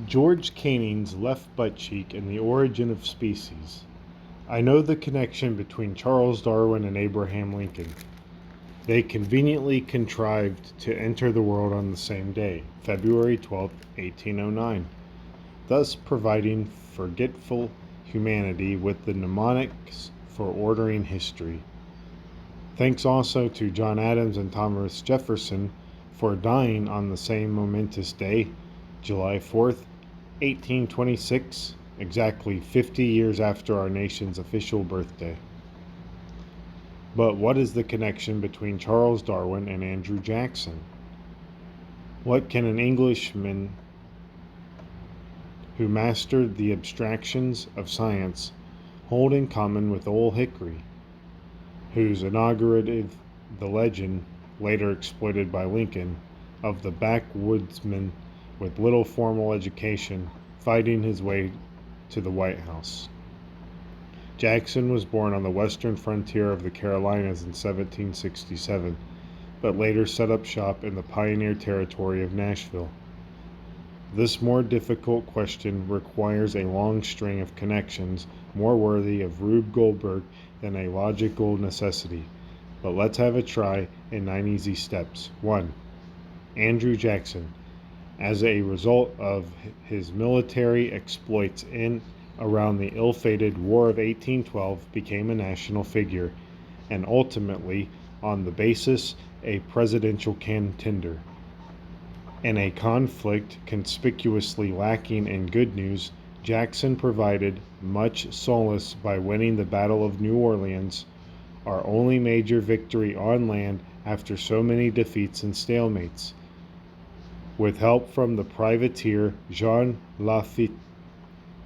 George Canning's left butt cheek and the origin of species. I know the connection between Charles Darwin and Abraham Lincoln. They conveniently contrived to enter the world on the same day, February 12, 1809, thus providing forgetful humanity with the mnemonics for ordering history. Thanks also to John Adams and Thomas Jefferson for dying on the same momentous day, July 4th, 1826, exactly 50 years after our nation's official birthday. But what is the connection between Charles Darwin and Andrew Jackson? What can an Englishman who mastered the abstractions of science hold in common with Old Hickory, whose inaugurated the legend, later exploited by Lincoln, of the backwoodsman with little formal education fighting his way to the White House? Jackson was born on the western frontier of the Carolinas in 1767, but later set up shop in the pioneer territory of Nashville. This more difficult question requires a long string of connections more worthy of Rube Goldberg than a logical necessity. But let's have a try in 9 easy steps. 1. Andrew Jackson, as a result of his military exploits in around the ill-fated War of 1812, became a national figure and ultimately, on the basis, a presidential contender. In a conflict conspicuously lacking in good news, Jackson provided much solace by winning the Battle of New Orleans, our only major victory on land after so many defeats and stalemates. With help from the privateer Jean Lafitte,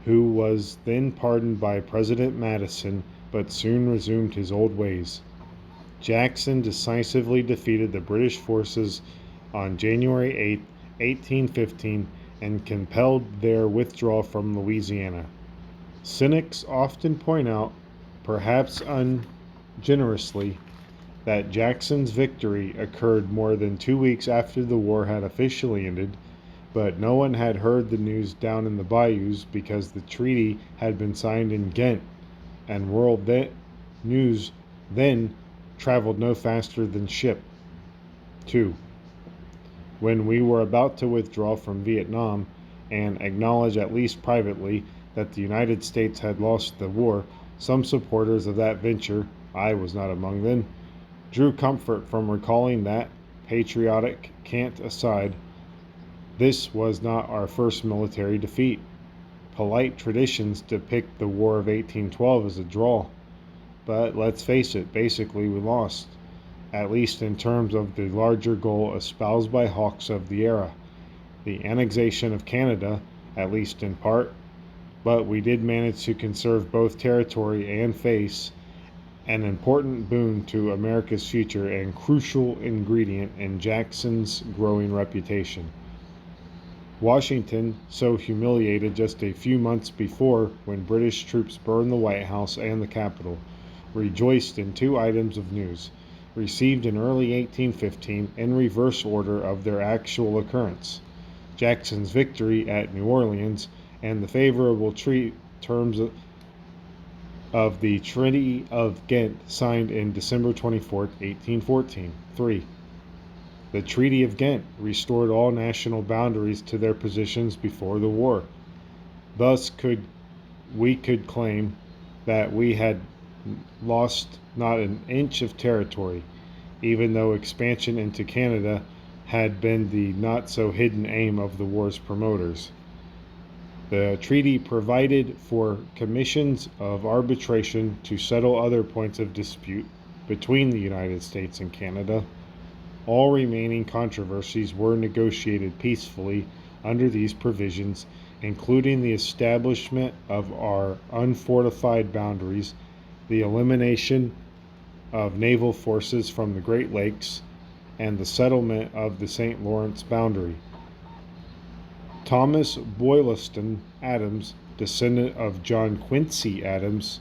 who was then pardoned by President Madison but soon resumed his old ways, Jackson decisively defeated the British forces on January 8, 1815, and compelled their withdrawal from Louisiana. Cynics often point out, perhaps ungenerously, that Jackson's victory occurred more than 2 weeks after the war had officially ended, but no one had heard the news down in the bayous because the treaty had been signed in Ghent, and world news then traveled no faster than ship. 2. When we were about to withdraw from Vietnam and acknowledge at least privately that the United States had lost the war, some supporters of that venture, I was not among them, drew comfort from recalling that, patriotic cant aside, this was not our first military defeat. Polite traditions depict the War of 1812 as a draw, but let's face it, basically we lost, at least in terms of the larger goal espoused by hawks of the era, the annexation of Canada, at least in part, but we did manage to conserve both territory and face an important boon to America's future and crucial ingredient in Jackson's growing reputation. Washington, so humiliated just a few months before when British troops burned the White House and the Capitol, rejoiced in 2 items of news, received in early 1815 in reverse order of their actual occurrence: Jackson's victory at New Orleans and the favorable terms of the Treaty of Ghent signed in December 24, 1814. 3. The Treaty of Ghent restored all national boundaries to their positions before the war. Thus we could claim that we had lost not an inch of territory, even though expansion into Canada had been the not-so-hidden aim of the war's promoters. The treaty provided for commissions of arbitration to settle other points of dispute between the United States and Canada. All remaining controversies were negotiated peacefully under these provisions, including the establishment of our unfortified boundaries, the elimination of naval forces from the Great Lakes, and the settlement of the St. Lawrence boundary. Thomas Boylston Adams, descendant of John Quincy Adams,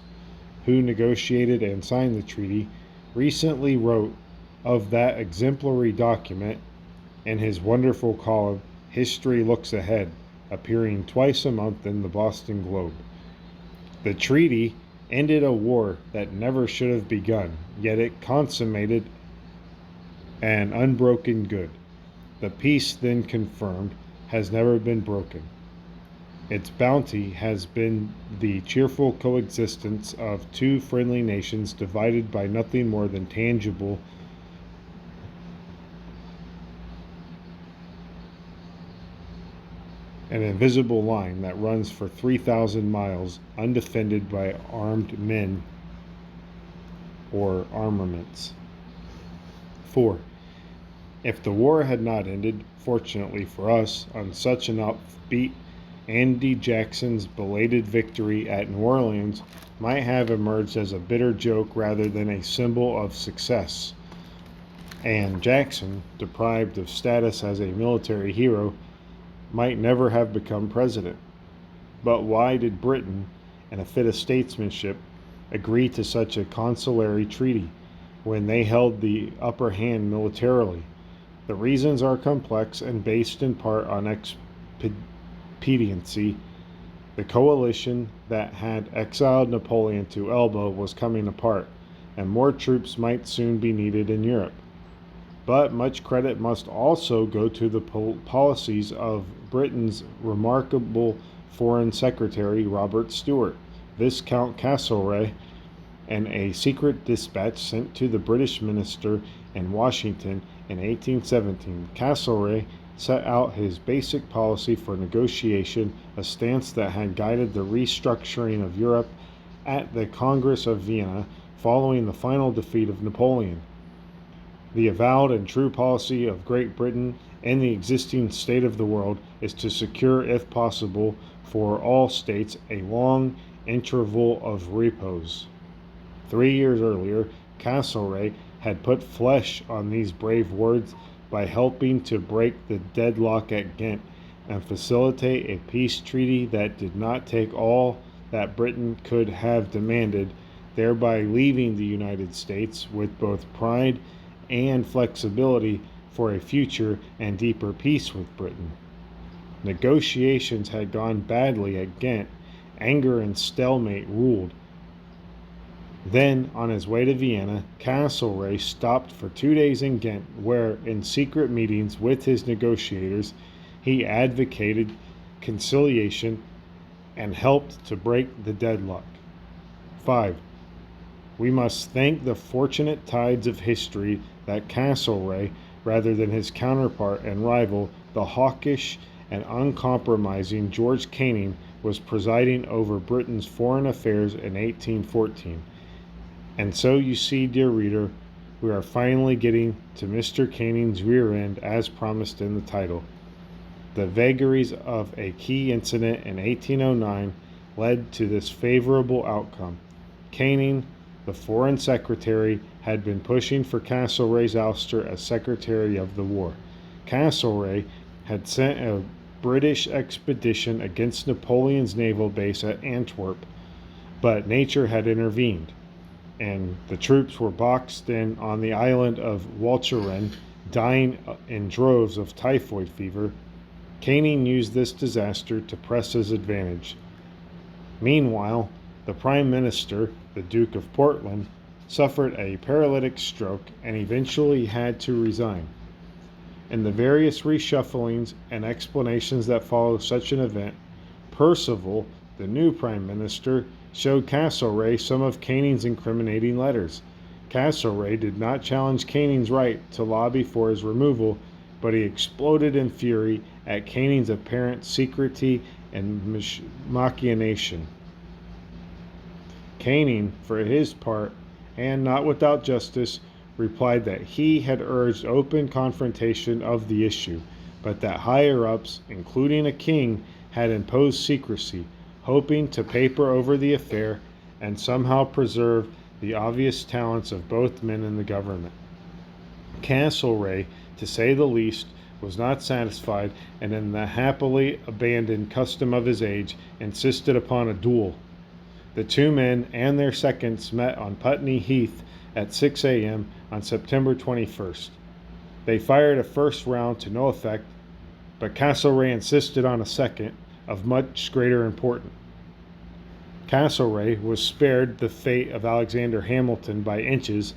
who negotiated and signed the treaty, recently wrote of that exemplary document in his wonderful column, History Looks Ahead, appearing twice a month in the Boston Globe. The treaty ended a war that never should have begun, yet it consummated an unbroken good. The peace then confirmed has never been broken. Its bounty has been the cheerful coexistence of two friendly nations divided by nothing more than tangible an invisible line that runs for 3,000 miles undefended by armed men or armaments. 4. If the war had not ended, fortunately for us, on such an upbeat, Andy Jackson's belated victory at New Orleans might have emerged as a bitter joke rather than a symbol of success. And Jackson, deprived of status as a military hero, might never have become president. But why did Britain, in a fit of statesmanship, agree to such a consular treaty when they held the upper hand militarily? The reasons are complex and based in part on expediency. The coalition that had exiled Napoleon to Elba was coming apart, and more troops might soon be needed in Europe. But much credit must also go to the policies of Britain's remarkable Foreign Secretary Robert Stewart, Viscount Castlereagh, and a secret dispatch sent to the British minister in Washington in 1817. Castlereagh set out his basic policy for negotiation, a stance that had guided the restructuring of Europe at the Congress of Vienna following the final defeat of Napoleon. The avowed and true policy of Great Britain in the existing state of the world is to secure, if possible, for all states a long interval of repose. 3 years earlier, Castlereagh had put flesh on these brave words by helping to break the deadlock at Ghent and facilitate a peace treaty that did not take all that Britain could have demanded, thereby leaving the United States with both pride and flexibility for a future and deeper peace with Britain. Negotiations had gone badly at Ghent. Anger and stalemate ruled. Then, on his way to Vienna, Castlereagh stopped for 2 days in Ghent, where, in secret meetings with his negotiators, he advocated conciliation and helped to break the deadlock. 5. We must thank the fortunate tides of history that Castlereagh, rather than his counterpart and rival, the hawkish and uncompromising George Canning, was presiding over Britain's foreign affairs in 1814. And so you see, dear reader, we are finally getting to Mr. Canning's rear end as promised in the title. The vagaries of a key incident in 1809 led to this favorable outcome. Canning, the Foreign Secretary, had been pushing for Castlereagh's ouster as Secretary of the War. Castlereagh had sent a British expedition against Napoleon's naval base at Antwerp, but nature had intervened, and the troops were boxed in on the island of Walcheren, dying in droves of typhoid fever. Canning used this disaster to press his advantage. Meanwhile, the Prime Minister, the Duke of Portland, suffered a paralytic stroke and eventually had to resign. In the various reshufflings and explanations that follow such an event, Perceval, the new Prime Minister, showed Castlereagh some of Canning's incriminating letters. Castlereagh did not challenge Canning's right to lobby for his removal, but he exploded in fury at Canning's apparent secrecy and machination. Canning, for his part, and not without justice, replied that he had urged open confrontation of the issue, but that higher-ups, including a king, had imposed secrecy, hoping to paper over the affair and somehow preserve the obvious talents of both men in the government. Castlereagh, to say the least, was not satisfied, and in the happily abandoned custom of his age, insisted upon a duel. The two men and their seconds met on Putney Heath at 6 a.m. on September 21st. They fired a first round to no effect, but Castlereagh insisted on a second, of much greater importance. Castlereagh was spared the fate of Alexander Hamilton by inches,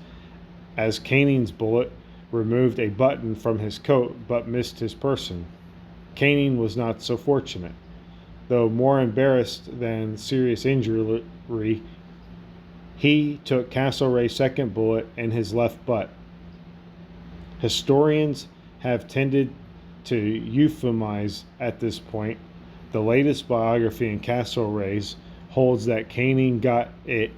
as Canning's bullet removed a button from his coat but missed his person. Canning was not so fortunate. Though more embarrassed than serious injury, he took Castlereagh's second bullet in his left butt. Historians have tended to euphemize at this point. The latest biography in Castlereagh's holds that Canning got it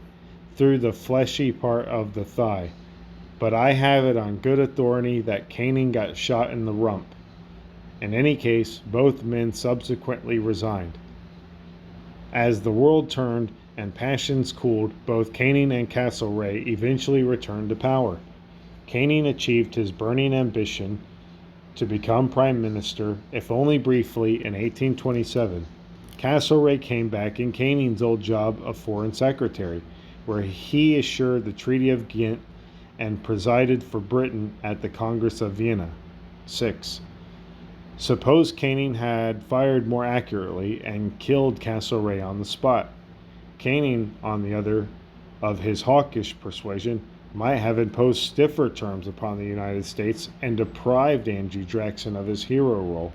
through the fleshy part of the thigh, but I have it on good authority that Canning got shot in the rump. In any case, both men subsequently resigned. As the world turned and passions cooled, both Canning and Castlereagh eventually returned to power. Canning achieved his burning ambition to become prime minister, if only briefly, in 1827. Castlereagh came back in Canning's old job of foreign secretary, where he assured the Treaty of Ghent and presided for Britain at the Congress of Vienna. 6. Suppose Canning had fired more accurately and killed Castlereagh on the spot. Canning, on the other of his hawkish persuasion, might have imposed stiffer terms upon the United States and deprived Andrew Jackson of his hero role.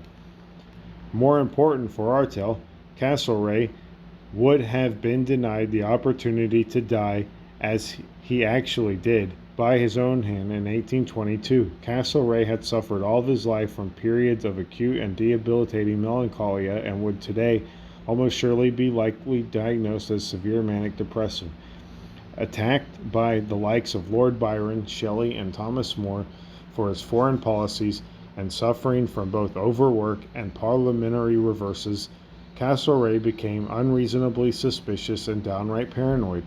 More important for our tale, Castlereagh would have been denied the opportunity to die, as he actually did, by his own hand in 1822. Castlereagh had suffered all of his life from periods of acute and debilitating melancholia and would today almost surely be likely diagnosed as severe manic depression. Attacked by the likes of Lord Byron, Shelley, and Thomas More for his foreign policies, and suffering from both overwork and parliamentary reverses, Castlereagh became unreasonably suspicious and downright paranoid.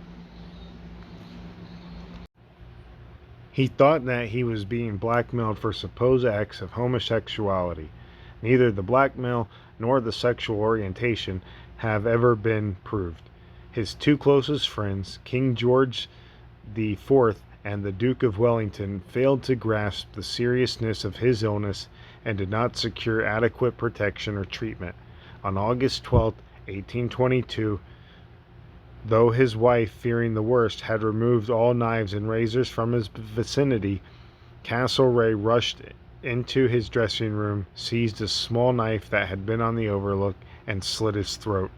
He thought that he was being blackmailed for supposed acts of homosexuality. Neither the blackmail nor the sexual orientation have ever been proved. His two closest friends, King George IV and the Duke of Wellington, failed to grasp the seriousness of his illness and did not secure adequate protection or treatment. On August 12, 1822, though his wife, fearing the worst, had removed all knives and razors from his vicinity, Castlereagh rushed into his dressing room, seized a small knife that had been on the overlook, and slit his throat.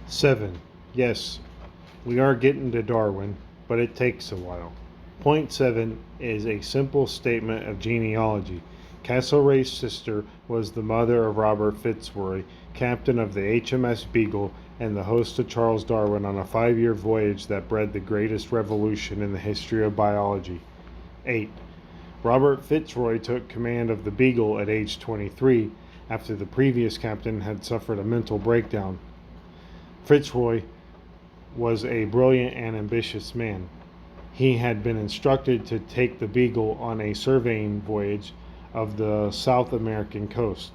7. Yes, we are getting to Darwin, but it takes a while. Point 7 is a simple statement of genealogy. Castlereagh's sister was the mother of Robert Fitzroy, captain of the HMS Beagle and the host of Charles Darwin on a 5-year voyage that bred the greatest revolution in the history of biology. 8. Robert Fitzroy took command of the Beagle at age 23 after the previous captain had suffered a mental breakdown. Fitzroy was a brilliant and ambitious man. He had been instructed to take the Beagle on a surveying voyage of the South American coast.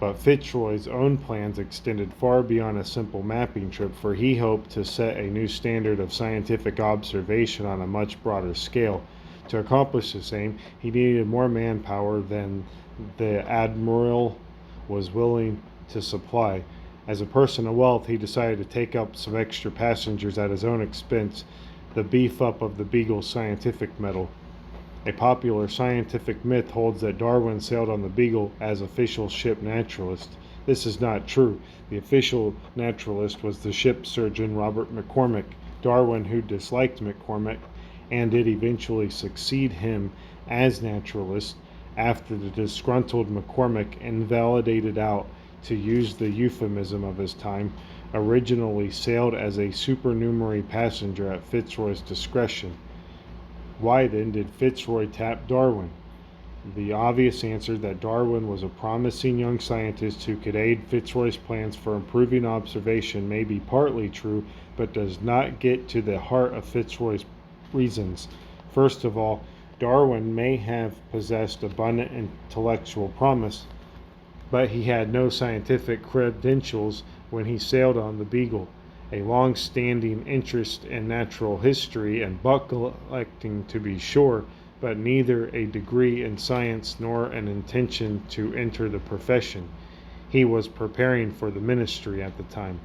But Fitzroy's own plans extended far beyond a simple mapping trip, for he hoped to set a new standard of scientific observation on a much broader scale. To accomplish this aim, he needed more manpower than the Admiral was willing to supply. As a person of wealth, he decided to take up some extra passengers at his own expense, the beef up of the Beagle's scientific mettle. A popular scientific myth holds that Darwin sailed on the Beagle as official ship naturalist. This is not true. The official naturalist was the ship surgeon Robert McCormick. Darwin, who disliked McCormick and did eventually succeed him as naturalist after the disgruntled McCormick invalidated out, to use the euphemism of his time, originally sailed as a supernumerary passenger at Fitzroy's discretion. Why then did Fitzroy tap Darwin? The obvious answer that Darwin was a promising young scientist who could aid Fitzroy's plans for improving observation may be partly true, but does not get to the heart of Fitzroy's reasons. First of all, Darwin may have possessed abundant intellectual promise, but he had no scientific credentials when he sailed on the Beagle. A long-standing interest in natural history and buck collecting, to be sure, but neither a degree in science nor an intention to enter the profession. He was preparing for the ministry at the time.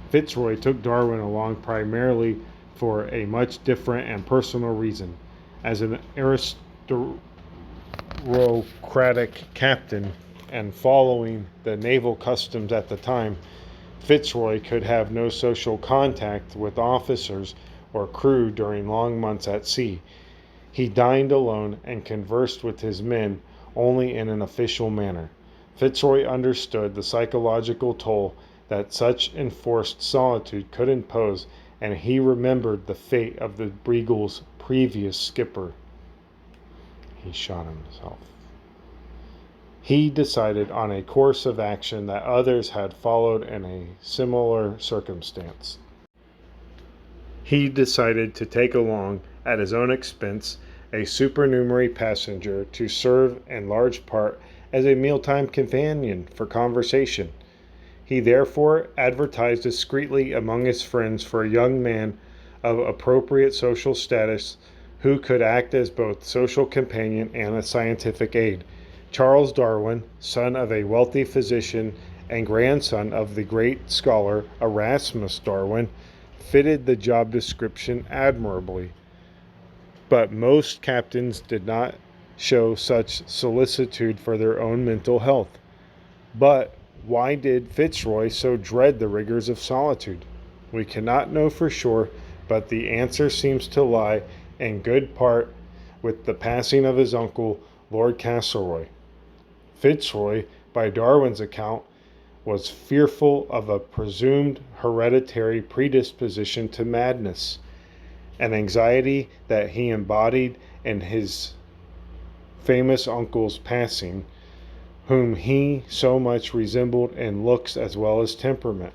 Fitzroy took Darwin along primarily for a much different and personal reason. As an aristocratic captain and following the naval customs at the time, Fitzroy could have no social contact with officers or crew during long months at sea. He dined alone and conversed with his men only in an official manner. Fitzroy understood the psychological toll that such enforced solitude could impose, and he remembered the fate of the Beagle's previous skipper. He shot himself. He decided on a course of action that others had followed in a similar circumstance. He decided to take along, at his own expense, a supernumerary passenger to serve in large part as a mealtime companion for conversation. He therefore advertised discreetly among his friends for a young man of appropriate social status who could act as both social companion and a scientific aid. Charles Darwin, son of a wealthy physician and grandson of the great scholar Erasmus Darwin, fitted the job description admirably. But most captains did not show such solicitude for their own mental health. But why did Fitzroy so dread the rigors of solitude? We cannot know for sure, but the answer seems to lie in good part with the passing of his uncle, Lord Castlereagh. Fitzroy, by Darwin's account, was fearful of a presumed hereditary predisposition to madness, an anxiety that he embodied in his famous uncle's passing, whom he so much resembled in looks as well as temperament.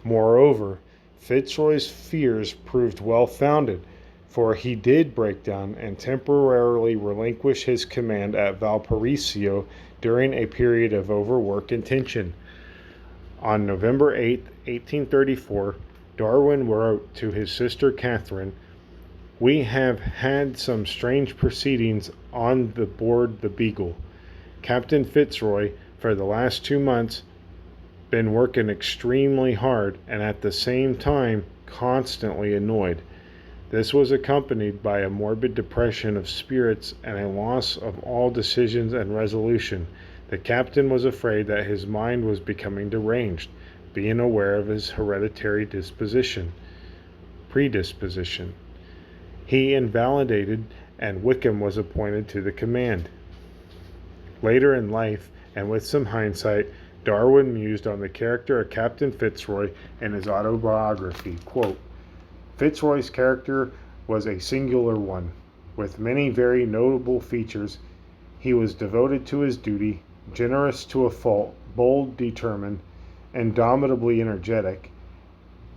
Moreover, Fitzroy's fears proved well founded, for he did break down and temporarily relinquish his command at Valparaiso during a period of overwork and tension. On November 8, 1834, Darwin wrote to his sister Catherine, "We have had some strange proceedings on board the Beagle. Captain Fitzroy, for the last 2 months, been working extremely hard and at the same time constantly annoyed. This was accompanied by a morbid depression of spirits and a loss of all decisions and resolution. The captain was afraid that his mind was becoming deranged, being aware of his hereditary predisposition. He invalidated, and Wickham was appointed to the command." Later in life, and with some hindsight, Darwin mused on the character of Captain Fitzroy in his autobiography. Quote, "Fitzroy's character was a singular one, with many very notable features. He was devoted to his duty, generous to a fault, bold, determined, indomitably energetic,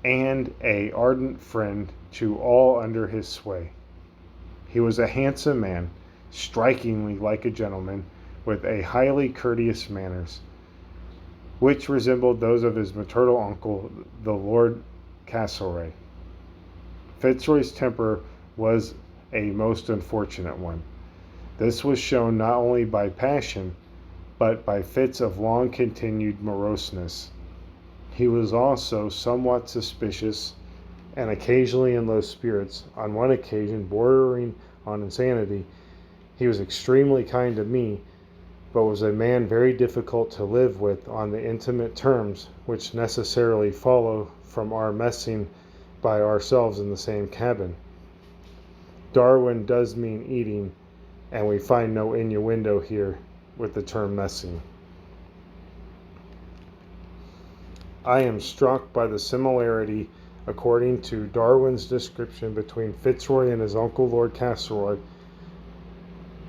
and an ardent friend to all under his sway. He was a handsome man, strikingly like a gentleman, with a highly courteous manners, which resembled those of his maternal uncle, the Lord Castlereagh. Fitzroy's temper was a most unfortunate one. This was shown not only by passion, but by fits of long-continued moroseness. He was also somewhat suspicious, and occasionally in low spirits, on one occasion bordering on insanity. He was extremely kind to me, but was a man very difficult to live with on the intimate terms which necessarily follow from our messing by ourselves in the same cabin. Darwin does mean eating, and we find no innuendo here with the term messing. I am struck by the similarity, according to Darwin's description, between Fitzroy and his uncle Lord Castlereagh,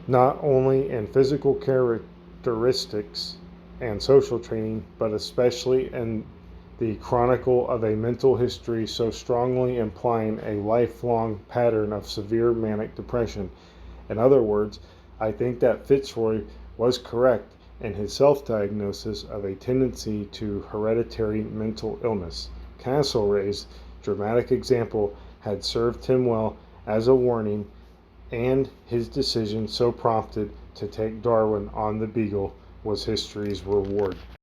not only in physical characteristics and social training, but especially in the chronicle of a mental history so strongly implying a lifelong pattern of severe manic depression. In other words, I think that Fitzroy was correct in his self-diagnosis of a tendency to hereditary mental illness. Castlereagh's dramatic example had served him well as a warning and his decision so prompted to take Darwin on the Beagle was history's reward.